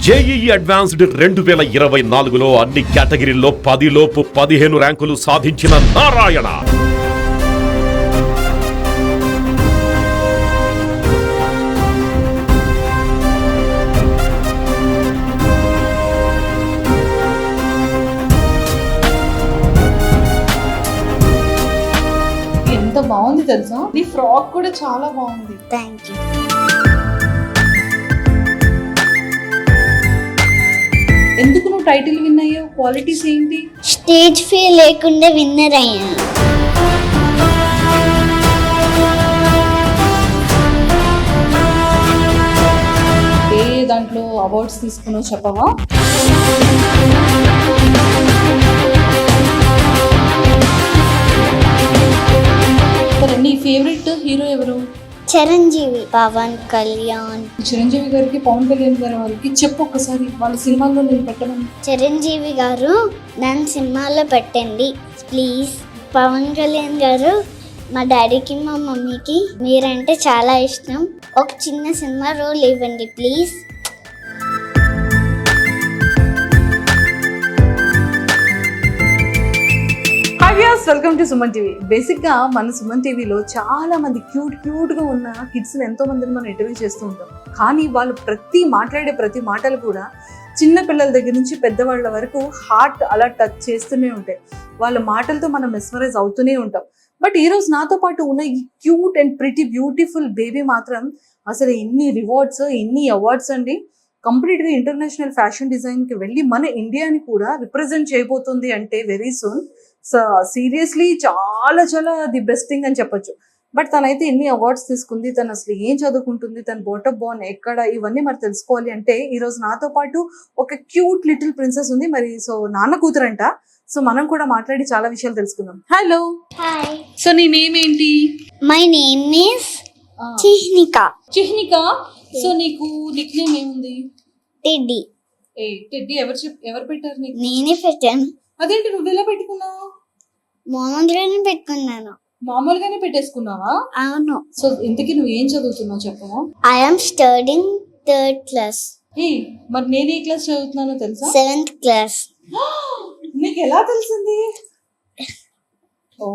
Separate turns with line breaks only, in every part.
JEE advanced 2024లో అన్ని కేటగిరీల్లో 10లోపు 15 ర్యాంకులు సాధించిన నారాయణ.
ఎంత బాగుంది తెలుసా, నీ ఫ్రాక్ కూడా చాలా బాగుంది.
Thank you.
ఎందుకు నువ్వు టైటిల్ విన్ అయ్యావు? క్వాలిటీస్ ఏంటి?
స్టేజ్ ఫియర్ లేకుండా విన్నర్ అయ్యాను.
ఏ దాంట్లో అవార్డ్స్ తీసుకున్నావు చెప్పవా? సరే, నీ ఫేవరెట్ హీరో ఎవరు?
చిరంజీవి, పవన్ కళ్యాణ్.
చిరంజీవి గారికి పవన్ కళ్యాణ్ గారి వారికి చెప్పు ఒక్కసారి, వాళ్ళ సినిమాల్లో నేను పెట్టమని.
చిరంజీవి గారు నన్ను సినిమాలో పెట్టండి ప్లీజ్. పవన్ కళ్యాణ్ గారు మా డాడీకి మా మమ్మీకి మీరంటే చాలా ఇష్టం, ఒక చిన్న సినిమా రోల్ ఇవ్వండి please.
Hi viewers, welcome to Suman TV. బేసిక్గా మన సుమన్ టీవీలో చాలా మంది క్యూట్గా ఉన్న కిడ్స్ని ఎంతో మందిని మనం ఇంటర్వ్యూ చేస్తూ ఉంటాం. కానీ వాళ్ళు మాట్లాడే ప్రతి మాటలు కూడా చిన్న పిల్లల దగ్గర నుంచి పెద్దవాళ్ళ వరకు హార్ట్ అలా టచ్ చేస్తూనే ఉంటాయి. వాళ్ళ మాటలతో మనం మెస్మరైజ్ అవుతూనే ఉంటాం. బట్ ఈరోజు నాతో పాటు ఉన్న ఈ cute and pretty beautiful baby మాత్రం అసలు ఎన్ని రివార్డ్స్, ఎన్ని అవార్డ్స్ అండి. కంప్లీట్గా ఇంటర్నేషనల్ ఫ్యాషన్ డిజైన్కి వెళ్ళి మన ఇండియాని కూడా రిప్రజెంట్ చేయబోతుంది అంటే వెరీ సూన్. సో సీరియస్లీ చాలా చాలా ది బెస్ట్ థింగ్ అని చెప్పొచ్చు. బట్ తనైతే ఎన్ని అవార్డ్స్ తీసుకుంది, తను అసలు ఏం చదువుకుంటుంది, తన బోటప్ బోర్న్ ఎక్కడ, ఇవన్నీ మరి తెలుసుకోవాలి అంటే ఈరోజు నాతో పాటు ఒక క్యూట్ లిటిల్ ప్రిన్సెస్ ఉంది. మరి సో నాన్న కూతురంట. సో మనం కూడా మాట్లాడి చాలా విషయాలు తెలుసుకుందాం. హలో.
హాయ్.
సో నీ నేమ్ ఏంటి?
My name is Chihnika.
Chihnika. So నీకు నిక్ నేమ్ ఏముంది?
టెడ్డీ.
టెడ్డీ ఎవరు పెట్టారు నీకు?
నేనే పెట్టాను.
అదేంటి, నువ్వు ఎలా పెట్టుకున్నావు?
మామూలుగానే పెట్టుకున్నాను.
మామూలుగానే పెట్టేసుకున్నావా?
అవును.
సో ఇంతకీ నువ్వు ఏం చదువుతున్నావు చెప్పవా?
I am studying 3rd class.
మరి నేను ఏ క్లాస్ చదువుతున్నానో తెలుసా?
7th class.
నీకు ఎలా తెలిసింది? ఓ,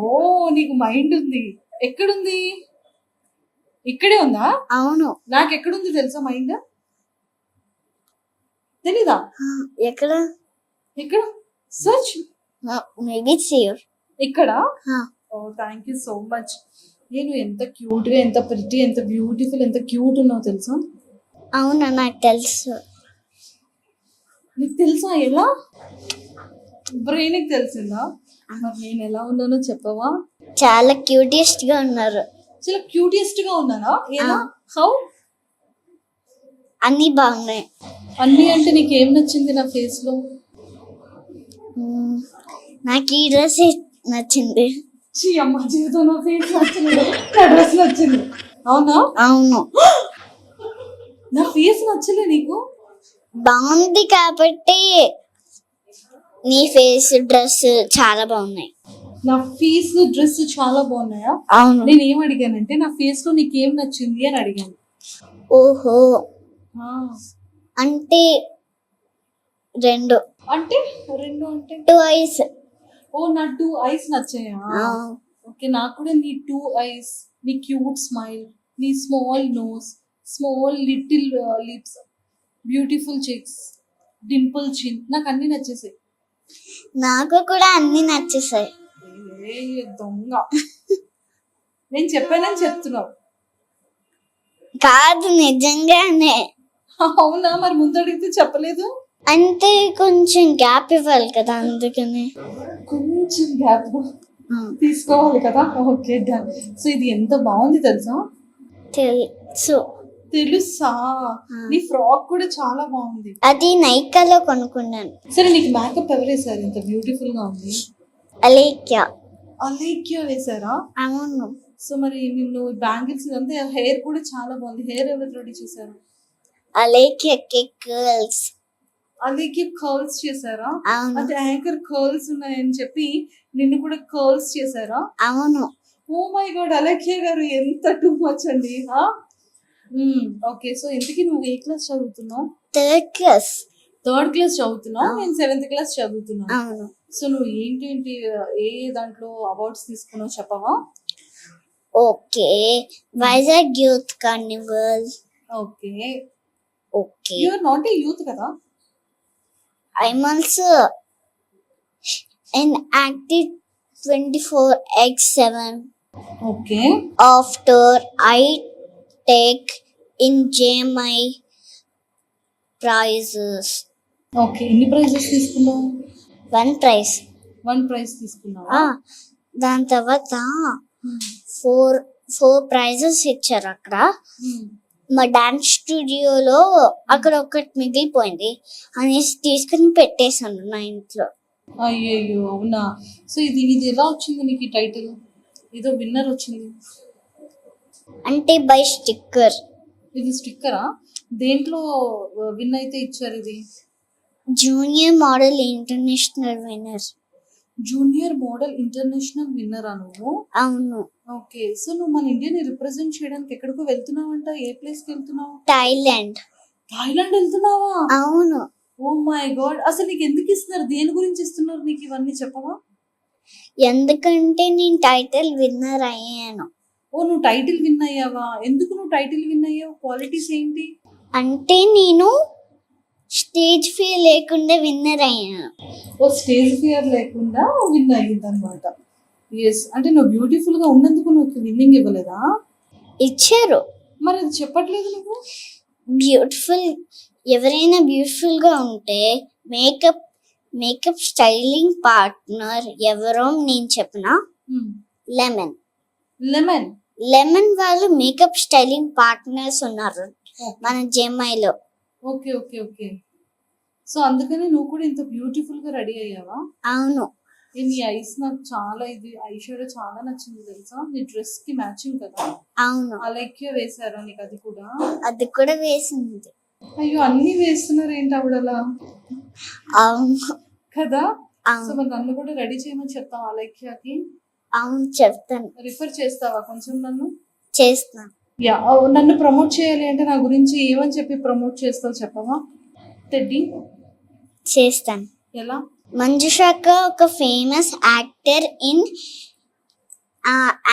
నీకు మైండ్ ఉంది. ఎక్కడుంది? ఇక్కడే ఉందా?
అవును.
నాకు ఎక్కడుంది తెలుసా మైండ్? తెలీదా?
ఎక్కడ?
ఇక్కడ సర్చ్.
Maybe sure.
ఇక్కడ. ఓ, థ్యాంక్ యూ సో మచ్. నేను ఎంత క్యూట్ గా, ఎంత ప్రిటీ, ఎంత బ్యూటిఫుల్, ఎంత క్యూట్ ఉన్నావు తెలుసా?
అవునా, నాకు తెలుసు.
నీకు తెలుసా? ఎలా? బ్రెయిన్కి తెలిసిందా? మరి నేను ఎలా ఉన్నానో చెప్పవా?
చాలా క్యూటియస్ట్ గా ఉన్నారు.
చాలా క్యూటియస్ట్ గా ఉన్నానా? ఎలా? హౌ?
అన్ని బాగున్నాయి.
అన్ని అంటే నీకు ఏం నచ్చింది నా ఫేస్ లో?
నాకు ఈ డ్రెస్ నచ్చింది.
అమ్మ జీవితం, నా ఫేస్ నచ్చలేదు, నా డ్రెస్ నచ్చింది. అవునా?
అవును.
నా ఫేస్ నచ్చలే నీకు?
బాగుంది కాబట్టి నీ ఫేస్, డ్రెస్ చాలా బాగున్నాయి.
నా ఫేస్, డ్రెస్ చాలా బాగున్నాయా?
అవును.
నేను ఏం అడిగానంటే నా ఫేస్ లో నీకు ఏం నచ్చింది అని అడిగాను.
ఓహో, అంటే రెండు.
అంటే రెండు అంటే
2 eyes.
ఓ, నా 2 eyes నచ్చాయా? ఓకే, నాకు కూడా నీ 2 eyes, నీ క్యూట్ స్మైల్, నీ small nose, small little lips, beautiful cheeks, dimple chin, నాకు అన్ని నచ్చేసాయి.
నాకు కూడా అన్ని నచ్చేసాయి.
ఏ దొంగ, నేను చెప్పానని చెప్తున్నావు.
కాదు, నిజంగానే.
అవునా? మరి ముందు అడిగితే చెప్పలేదు
అంటే కొంచెం గ్యాప్ ఇవ్వాలి కదా, అందుకని.
కొంచెం గ్యాప్ తీసుకోవాలి కదా. Okay, done. సో ఇది ఎంత బాగుంది తెలుసా? తెలుసా? నీ ఫ్రాక్ కూడా చాలా బాగుంది.
అది నైకాలో కొనుక్కున్నాను.
సరే, నీకు మేకప్ ఎవరు వేసారు? ఇంత బ్యూటిఫుల్ గా ఉంది.
అలేఖ్య.
అలేఖ్య వేసారా?
అవును.
సో మరి నిన్ను బ్యాంగిల్స్ అంతే, హెయిర్ కూడా చాలా బాగుంది. హెయిర్ ఎవరు రెడీ చేశారు?
అలేఖ్యకి కర్ల్స్.
అలేఖ్య కర్ల్స్ చేశారా?
అవును.
అంటే యాంకర్ కర్ల్స్ ఉన్నాయని చెప్పి నిన్ను కూడా కర్ల్స్ చేశారా?
అవును.
ఓ మై గాడ్, అలేఖ్య గారు ఎంత టూ మచ్ అండి. ఓకే, సో ఇంతకీ నువ్వు ఏ క్లాస్ చదువుతున్నావు?
Third class.
థర్డ్ క్లాస్ చదువుతున్నావు, నేను 7th క్లాస్ చదువుతున్నాను.
అవును.
సో నువ్వు ఏంటేంటి ఏ దాంట్లో అవార్డ్స్ తీసుకున్నావు చెప్పవా?
Okay, Vizag youth carnival.
Okay,
okay,
you are not a youth కదా?
I'm also an active 24x7
ఓకే,
after I take in JMI prizes.
Okay. ఎన్ని ప్రైజెస్ తీసుకున్నావు?
One prize.
1 ప్రైజ్ తీసుకున్నావా?
దాని తర్వాత ఫోర్ ప్రైజెస్ ఇచ్చారు అక్కడ. మా డాన్స్ స్టూడియోలో అక్కడ ఒకటి మిగిలిపోయింది అనేసి తీసుకుని పెట్టేశాను నా ఇంట్లో.
అయ్యయ్యో, అవునా? సో ఇది ఎలా వచ్చింది నీకు ఈ టైటిల్? ఏదో విన్నర్ వచ్చింది
అంటే బై స్టిక్కర్.
ఇది స్టిక్కరా? దేంట్లో విన్ అయితే ఇచ్చారు ఇది?
Junior model international winner.
Junior model international విన్నరా నువ్వు?
అవును.
ఓకే, సో నువ్వు మన ఇండియాని రిప్రజెంట్ చేయడానికి ఎక్కడికో వెళ్తున్నావంట. ఏ ప్లేస్ కి వెళ్తున్నావు?
థాయిలాండ్.
థాయిలాండ్ వెళ్తున్నావా?
అవును.
ఓ మై గాడ్, అసలు నీకు ఎందుకు ఇస్తున్నారు? దేని గురించి ఇస్తున్నారు నీకు ఇవన్నీ చెప్పవా?
ఎందుకంటే నేను టైటిల్ విన్నర్ అయ్యాను.
ఓ, నువ్వు టైటిల్ విన్ అయ్యావా? ఎందుకు నువ్వు టైటిల్ విన్ అయ్యావు? క్వాలిటీస్ ఏంటి?
అంటే నేను స్టేజ్ ఫియర్ లేకుండా విన్నర్ అయ్యాను.
ఓ, స్టేజ్ ఫియర్ లేకుండా విన్ అయ్యింది అనమాట. ఎస్, అంటే నువ్వు బ్యూటిఫుల్ గా ఉన్నందుకు నువ్వు విన్నింగ్ ఇవ్వలేదా?
ఇచ్చారు.
మరి అది చెప్పట్లేదు నువ్వు.
బ్యూటిఫుల్, ఎవరైనా బ్యూటిఫుల్ గా ఉంటే మేకప్ స్టైలింగ్ పార్ట్నర్ ఎవరో నేను చెప్పిన లెమన్.
లెమన్
లెమన్ వాళ్ళు మేకప్ స్టైలింగ్ పార్ట్నర్స్ ఉన్నారు మన జెమ్ఐలో.
Okay okay okay. సో అందుకని నువ్వు కూడా ఇంత బ్యూటిఫుల్ గా రెడీ అయ్యావా?
అవును.
నీ ఐస్ నాకు చాలా ఐ షేడో చాలా నచ్చింది తెలుసా? నీ డ్రెస్ కి మ్యాచింగ్ కదా.
అవును.
అలైక్య వేసారా నీకు? అది కూడా
వేసింది.
అయ్యో, అన్ని వేస్తున్నారు ఏంటి ఆవిడలా?
అవును
కదా. సో
అవును.
మరి నన్ను కూడా రెడీ చేయమని చెప్తావా అలైక్యకి?
అవును చెప్తాను.
రిఫర్ చేస్తావా కొంచెం నన్ను?
చేస్తాను.
యా, నన్ను ప్రమోట్ చేయాలి అంటే నా గురించి ఏమని చెప్పి ప్రమోట్ చేస్తావు చెప్పవా? టెడ్డీ
చేస్తాను.
ఎలా?
మంజుషాక ఒక famous actor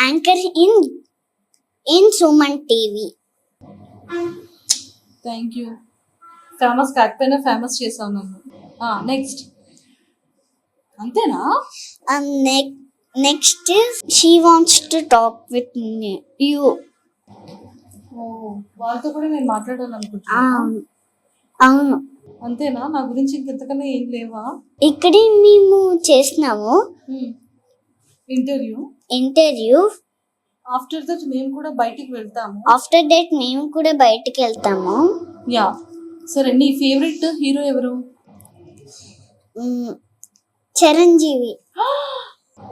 anchor in Suman TV.
Thank you. Famous కాకపోయినా ఫేమస్ చేసావు నన్ను. నెక్స్ట్ అంతేనా?
Next she wants to talk with you.
వాళ్ళతో కూడా నేను మాట్లాడాలనుకుంటున్నాను.
అవును.
అంతేనా? నా గురించి ఇంకెంతకన్నా ఏం లేవా?
ఇక్కడే మేము చేస్తున్నాము ఇంటర్వ్యూ.
ఆఫ్టర్ దట్ మేము కూడా బయటికి వెళ్తాము. యా, సరే. నీ ఫేవరెట్ హీరో ఎవరు?
చిరంజీవి.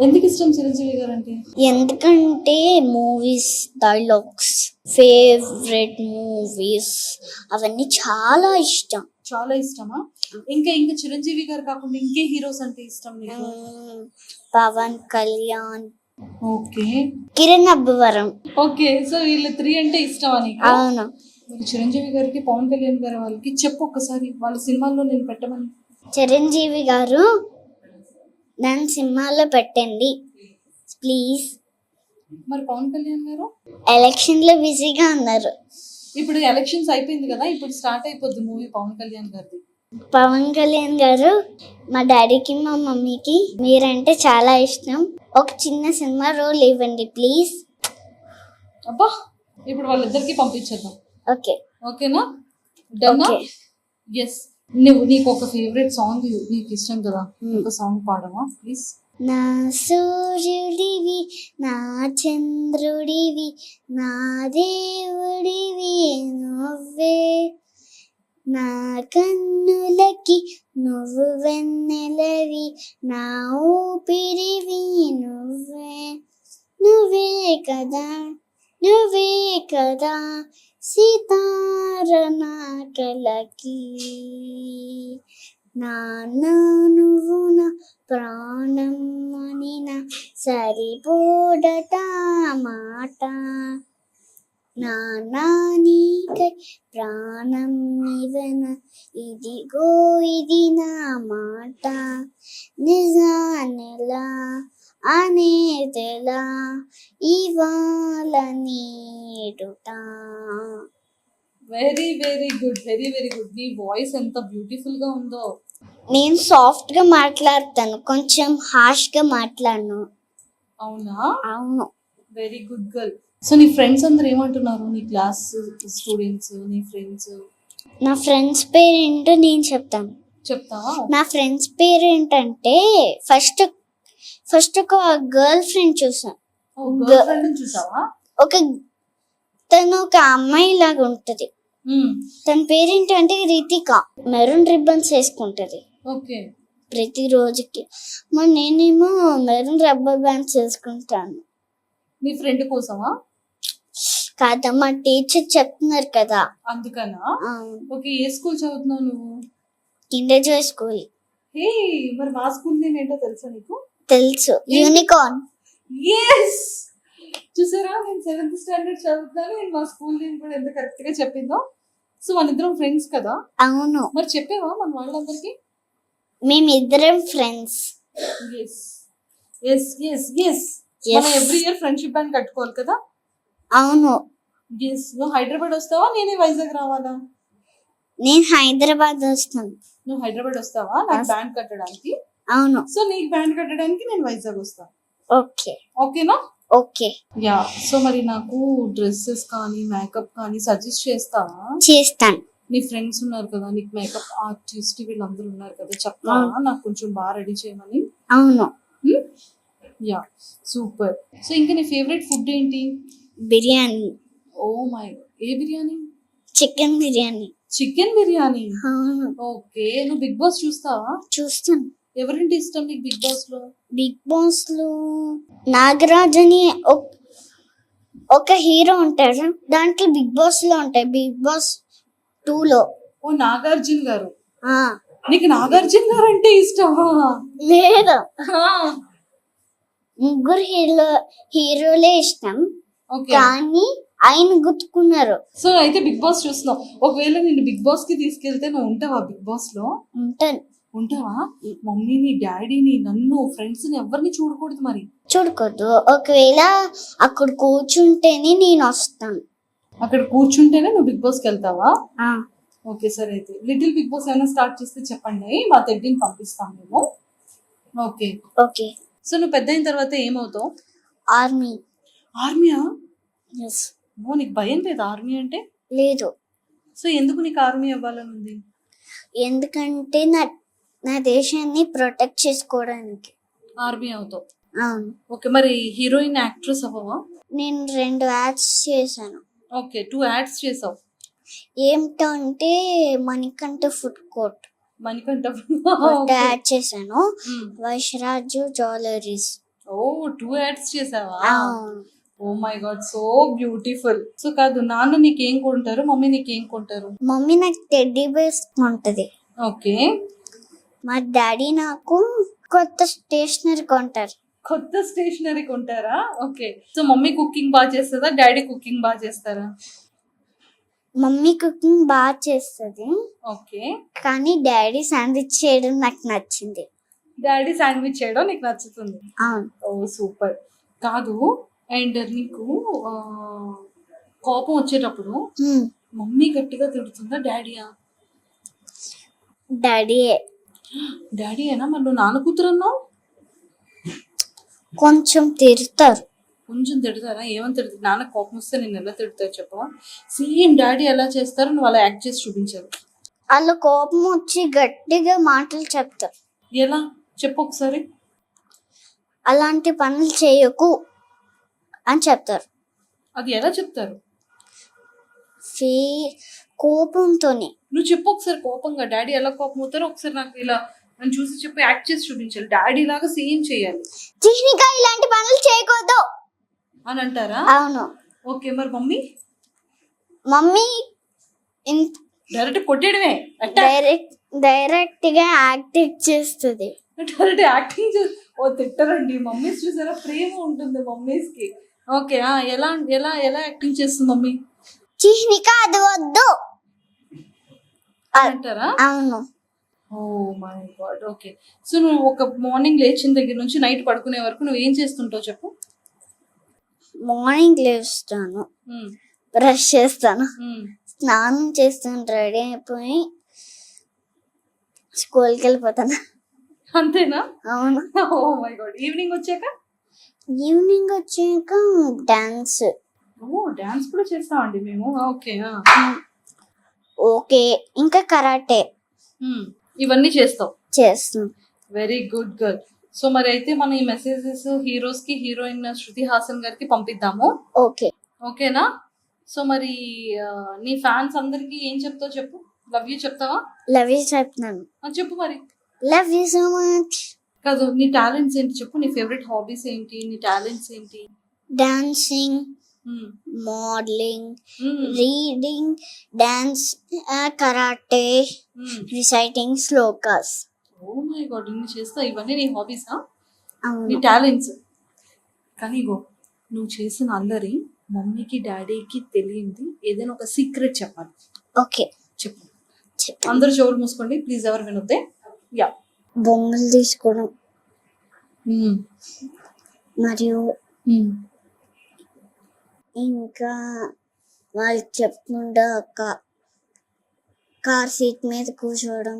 ఎందుకు ఇష్టం చిరంజీవి గారు అంటే?
ఎందుకంటే మూవీస్ డైలాగ్స్, ఫేవరెట్ మూవీస్ అవన్నీ చాలా ఇష్టం.
చాలా ఇష్టమా? ఇంకా చిరంజీవి గారు కాకుండా ఇంకే హీరోస్ అంటే ఇష్టం నీకు?
Pawan Kalyan,
okay,
Kiran Abbavaram.
Okay, so వీళ్ళు 3 అంటే ఇష్టమా నీకు?
అవును.
చిరంజీవి గారికి, పవన్ కళ్యాణ్ గారి వాళ్ళకి చెప్పు ఒక్కసారి వాళ్ళ సినిమాల్లో నేను పెట్టమని.
చిరంజీవి గారు నన్ను సినిమాలో పెట్టండి ప్లీజ్.
మరి పవన్ కళ్యాణ్ గారు
ఎలక్షన్ లో బిజీగా ఉన్నారు.
ఇప్పుడు ఎలక్షన్స్ అయిపోయింది కదా, ఇప్పుడు స్టార్ట్ అయిపోద్ది మూవీ పవన్ కళ్యాణ్ గారిది.
పవన్ కళ్యాణ్ గారు మా డాడీకి మా మమ్మీకి మీరంటే చాలా ఇష్టం, ఒక చిన్న సినిమా రోల్ ఇవ్వండి ప్లీజ్.
అబ్బా, ఇప్పుడు వాళ్ళిద్దరికి పంపించేద్దాం.
ఓకే.
ఓకేనా? డన్నా? ఎస్. నీకు ఒక ఫేవరెట్ సాంగ్ నీకు ఇష్టం కదా, ఒక సాంగ్ పాడవా ప్లీజ్?
నా సూర్యుడివి, నా చంద్రుడివి, నా దేవుడివి నువ్వే, నా కన్నులకి నువ్వు వెన్నెలవి, నా ఊపిరివి నువ్వే, నువ్వే కదా సితార నా కలకి, నాన్న నువ్వు నా ప్రాణం అని నా సరిపోడట మాట, నానా నీకై ప్రాణం నివన, ఇదిగో ఇది నా మాట, నిజానెలా అనేదెలా, ఇవాళ నీడుట.
Very very good, very very good. నీ వాయిస్ ఎంత బ్యూటిఫుల్ గా ఉందో.
నేను సాఫ్ట్ గా మాట్లాడతాను, కొంచెం హార్ష్ గా మాట్లాడను.
అవునా?
అవును.
Very good girl. సో నీ ఫ్రెండ్స్ అందరు ఏమంటున్నారు? నీ క్లాస్ స్టూడెంట్స్, నీ ఫ్రెండ్స్?
నా ఫ్రెండ్స్ పేరు ఏంటో నేను చెప్తాను.
చెప్తావా?
నా ఫ్రెండ్స్ పేరు ఏంటంటే ఫస్ట్ ఒక గర్ల్ ఫ్రెండ్ చూసాను.
గర్ల్ ఫ్రెండ్ చూసావా?
తను ఒక అమ్మాయి లాగా ఉంటది. తన పేరేంటంటే రితిక. మెరూన్ రిబ్బన్స్ వేసుకుంటది
ఓకే
ప్రతి రోజుకి. మరి నేనేమో మెరూన్ రబ్బర్ బ్యాండ్స్ వేసుకుంటాను.
నీ ఫ్రెండ్ కోసమా?
కాదమ్మా, టీచర్ చెప్తున్నారు కదా
అందుకనా? ఓకే. ఏ స్కూల్ చదువుతున్నావు నువ్వు?
Kinder Joy school.
హే, మరి మా స్కూల్ నేమ్ ఏంటో తెలుసా నీకు?
తెలుసు, యూనికార్న్.
ఎస్, చూసారా, నేను 7th స్టాండర్డ్ చదువుతున్నాను. నేను మా స్కూల్ నేమ్ కూడా ఎంత కరెక్ట్ గా చెప్పిందో. సో మన ఇద్దరం ఫ్రెండ్స్ కదా?
అవును.
మరి చెప్పేవా మన వాళ్ళందరికి?
మేమిద్దరం friends.
Yes yes yes yes. మనం ఎవ్రీ ఇయర్ ఫ్రెండ్షిప్ బ్యాండ్ కట్టుకోవాలి కదా?
అవును.
ఎస్. నువ్వు హైదరాబాద్ వస్తావా, నేనే వైజాగ్ రావాలా?
నేను హైదరాబాద్ వస్తాను.
నువ్వు హైదరాబాద్ వస్తావా నాకు బ్యాండ్ కట్టడానికి?
అవును.
సో నీకు బ్యాండ్ కట్టడానికి నేను వైజాగ్ వస్తాను.
ఓకే.
ఓకేనా?
ఓకే.
యా. సో మరి నాకు డ్రెస్సెస్ కానీ మేకప్ కానీ సజెస్ట్ చేస్తావా?
చేస్తాను.
నీ ఫ్రెండ్స్ ఉన్నారు కదా, నీకు మేకప్ ఆర్టిస్ట్ వీళ్ళందరూ ఉన్నారు కదా, చెప్తావా నాకు కొంచెం బాగా రెడీ చేయమని?
అవును.
Yeah, super. సో ఇంకా నీ ఫేవరెట్ ఫుడ్ ఏంటి?
బిర్యానీ.
ఓ మై, ఏ బిర్యానీ?
చికెన్ బిర్యానీ.
చికెన్ బిర్యానీ.
అవును.
ఓకే. నువ్వు బిగ్ బాస్ చూస్తావా?
చూస్తాను.
ఎవరంటే ఇష్టం నీకు బిగ్ బాస్ లో?
బిగ్ బాస్ లో నాగరాజ్ అని ఒక హీరో ఉంటాడు. దాంట్లో బిగ్ బాస్ లో ఉంటాయి. బిగ్ బాస్ 2 లో.
ఓ, నాగార్జున గారు. నీకు నాగార్జున గారు అంటే ఇష్టమా?
లేదు, ముగ్గురు హీరోలే ఇష్టం. కానీ ఆయన గుర్తుకున్నారు.
సో అయితే బిగ్ బాస్ చూస్తున్నావు. ఒకవేళ నేను బిగ్ బాస్ కి తీసుకెళ్తే నువ్వు ఉంటావా బిగ్ బాస్ లో?
ఉంటాను.
ఉంటావా? మమ్మీని, డాడీని, నన్ను, ఫ్రెండ్స్ ని ఎవరిని చూడకూడదు మరి?
చూడకూడదు. ఒకవేళ అక్కడ కూర్చుంటేనే నేను వస్తాను.
అక్కడ కూర్చుంటేనే నువ్వు బిగ్ బాస్ కి వెళ్తావా? ఓకే, సరే. అయితే లిటిల్ బిగ్ బాస్ ఏమైనా స్టార్ట్ చేస్తే చెప్పండి, మా తెడ్డిని పంపిస్తాం మేము. Okay
okay.
సో నువ్వు పెద్ద అయిన తర్వాత ఏమవుతావు?
ఆర్మీ.
ఆర్మీయా?
ఎస్.
నీకు భయం లేదా ఆర్మీ అంటే?
లేదు.
సో ఎందుకు నీకు ఆర్మీ అవ్వాలని ఉంది?
ఎందుకంటే నా దేశాన్ని ప్రొటెక్ట్ చేసుకోవడానికి
ఆర్మీ అవుతావు.
అవును.
ఓకే. మరి హీరోయిన్, యాక్ట్రెస్ అవ్వవా?
నేను 2 యాడ్స్ చేశాను.
ఓకే, 2 యాడ్స్ చేసావు.
ఏమిటంటే Manikanta food court
Manikanta
ad చేశాను. వైశ్రాజు జ్యువెలరీస్.
ఓ, 2 యాడ్స్ చేసావా? Oh my god, so beautiful. So కాదు, నాన్న నీకేం కొంటారు, మమ్మీ నీకేం కొంటారు?
మమ్మీ నాకు టెడ్డీ బేర్స్ కొంటది.
ఓకే.
మా డాడీ నాకు కొత్త స్టేషనరీ కొంటారు.
కొత్త స్టేషనరీ కొంటారా? ఓకే. సో మమ్మీ కుకింగ్ బాగా చేస్తుందా, డాడీ కుకింగ్ బాగా చేస్తారా?
మమ్మీ కుకింగ్ బాగా చేస్తుంది.
ఓకే.
కానీ డాడీ శాండ్విచ్ చేయడం నాకు నచ్చింది.
డాడీ శాండ్విచ్ చేయడం నీకు నచ్చుతుంది?
అవును.
ఓ సూపర్. కాదు, అండ్ నీకు కోపం వచ్చేటప్పుడు మమ్మీ గట్టిగా తిడుతుందా, డాడీయా?
డాడీయే.
డాడీయేనా? మరి నువ్వు నాన్న కూతురు అన్నావు.
కొంచెం తిడతారు.
కొంచెం తిడతారా? ఏమని తిడతారు? నాన్న కోపం వస్తే నేను ఎలా తిడతారు చెప్పవా? సేమ్ డాడీ ఎలా చేస్తారో నువ్వు అలా యాక్ట్ చేసి చూపించారు.
వాళ్ళ కోపం వచ్చి గట్టిగా మాటలు చెప్తారు.
ఎలా చెప్పు ఒకసారి.
అలాంటి పనులు చేయకు అని చెప్తారు.
అది ఎలా చెప్తారు?
కోపంతోనే.
నువ్వు చెప్పు ఒకసారి కోపంగా. డాడీ ఎలా కోపం అవుతారో ఒకసారి నాకు ఇలా నన్ను చూసి చెప్పి యాక్ట్ చేసి చూపించాలి. డాడీ లాగా సేమ్ చేయాలి.
జిష్ణిక, ఇలాంటి పనులు చేయకూడదు
అని అంటారా?
అవును.
ఓకే. మరి మమ్మీ?
మమ్మీ
డైరెక్ట్ కొట్టేయడమే.
డైరెక్ట్ గా యాక్టింగ్ చేస్తుంది.
డైరెక్ట్ యాక్టింగ్ ఓ తిట్టరండి మమ్మీస్. చూసారా, ప్రేమ ఉంటుంది మమ్మీస్ కి. ఓకే, ఎలా ఎలా ఎలా యాక్టింగ్ చేస్తుంది మమ్మీ
చిహ్నిక అది వద్దు
అంటారా?
అవును.
Oh my god. Okay, so నువ్వు ఒక మార్నింగ్ లేచిన దగ్గర నుంచి నైట్ పడుకునే వరకు నువ్వు ఏం చేస్తుంటావు చెప్పు.
మార్నింగ్ లేస్తాను, బ్రష్ చేస్తాను, స్నానం చేస్తాను, రెడీ అయిపోయి స్కూల్కి వెళ్ళిపోతాను.
అంతేనా?
అవును.
Oh my god. ఈవినింగ్ వచ్చాక?
ఈవినింగ్ వచ్చాక డాన్స్.
ఓ డాన్స్ కూడా చేస్తామండి మేము. ఓకే.
ఓకే, ఇంకా కరాటే
ఇవన్నీ చేస్తావు.
చేస్తాం.
Very good girl. సో మరి అయితే మనం ఈ మెసేజెస్ హీరోస్ కి, హీరోయిన్ శృతి హాసన్ గారికి పంపిద్దాము.
ఓకే.
ఓకేనా? సో మరి నీ ఫ్యాన్స్ అందరికి ఏం చెప్తావు చెప్పు. లవ్ యూ చెప్తావా?
లవ్ యూ చెప్తున్నాను.
చెప్పు మరి.
Love you so much.
కాదు, నీ టాలెంట్స్ ఏంటి చెప్పు. నీ ఫేవరెట్ హాబీస్ ఏంటి? నీ టాలెంట్స్ ఏంటి?
Dancing, modelling, reading, dance, karate, reciting shlokas.
Oh my god, ఇన్ని చేస్తావు. ఇవన్నీ నీ హాబీసా? నీ
అవును.
టాలెంట్స్. కానీ ఇగో నువ్వు చేసిన అల్లరి మమ్మీకి డాడీకి తెలియంది ఏదైనా ఒక సీక్రెట్ చెప్పాలి.
ఓకే,
చెప్పు.
చెప్పు.
అందరూ చెవులు మూసుకోండి ప్లీజ్, ఎవరు వినొద్దే. యా.
బొమ్మలు తీసుకోవడం మరియు ఇంకా వాళ్ళు చెప్పుకుంటా కార్ సీట్ మీద కూర్చోవడం,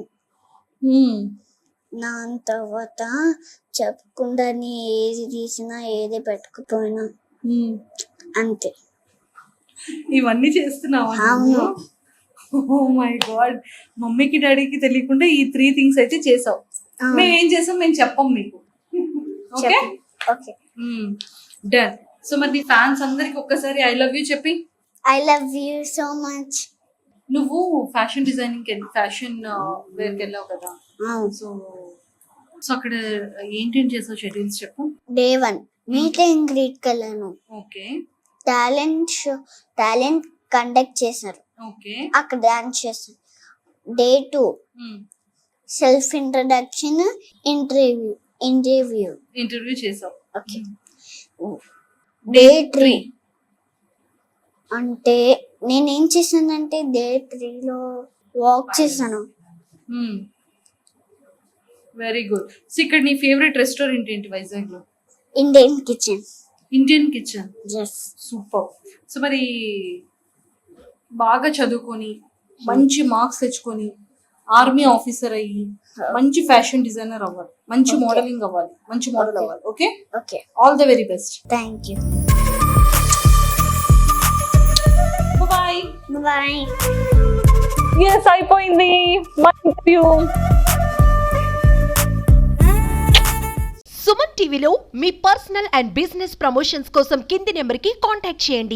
దాని తర్వాత చెప్పకుండా ఏది తీసినా ఏది పెట్టుకుపోయినా అంతే.
ఇవన్నీ చేస్తున్నావా?
అవును.
Oh my god. మమ్మీకి డాడీకి తెలియకుండా ఈ 3 థింగ్స్ అయితే చేసావు. మేము ఏం చేసాం మేము చెప్పం మీకు. Okay
okay,
done. సో మరి నీ ఫ్యాన్స్ అందరికి ఒక్కసారి ఐ లవ్ యూ చెప్పి.
I love you so much.
నువ్వు ఫ్యాషన్ డిజైనింగ్ ఫ్యాషన్ వేర్కి వెళ్ళావు కదా, సో సో అక్కడ ఏంటేం చేసావు షెడ్యూల్స్ చెప్పు.
డే 1 మీట్ అండ్ గ్రీట్కి వెళ్ళాను.
ఓకే.
టాలెంట్ కండక్ట్ చేశారు,
ఓకే.
అక్కడ డాన్స్ చేశాను. డే 2 సెల్ఫ్ ఇంట్రడక్షన్, ఇంటర్వ్యూ
చేసావు.
ఓకే. డే 3 అంటే నేనేం చేశానంటే డే 3లో వాక్ చేశాను.
Very good. సో ఇక్కడ నీ ఫేవరెట్ రెస్టారెంట్ ఏంటి వైజాగ్ లో?
Indian kitchen.
Indian kitchen.
Yes.
Super. So మరి బాగా చదువుకొని మంచి మార్క్స్ తెచ్చుకొని ఆర్మీ ఆఫీసర్ అయ్యి మంచి ఫ్యాషన్ డిజైనర్ అవ్వాలి, మంచి మోడలింగ్ అవ్వాలి, మంచి మోడల్ అవ్వాలి. Okay.
Okay,
all the very best.
Thank you.
Bye
bye.
Yes, అయిపోయింది మై ఇంటర్వ్యూ.
సుమన్ టీవీలో మీ పర్సనల్ అండ్ బిజినెస్ ప్రమోషన్స్ కోసం కింది నెంబర్కి కాంటాక్ట్ చేయండి.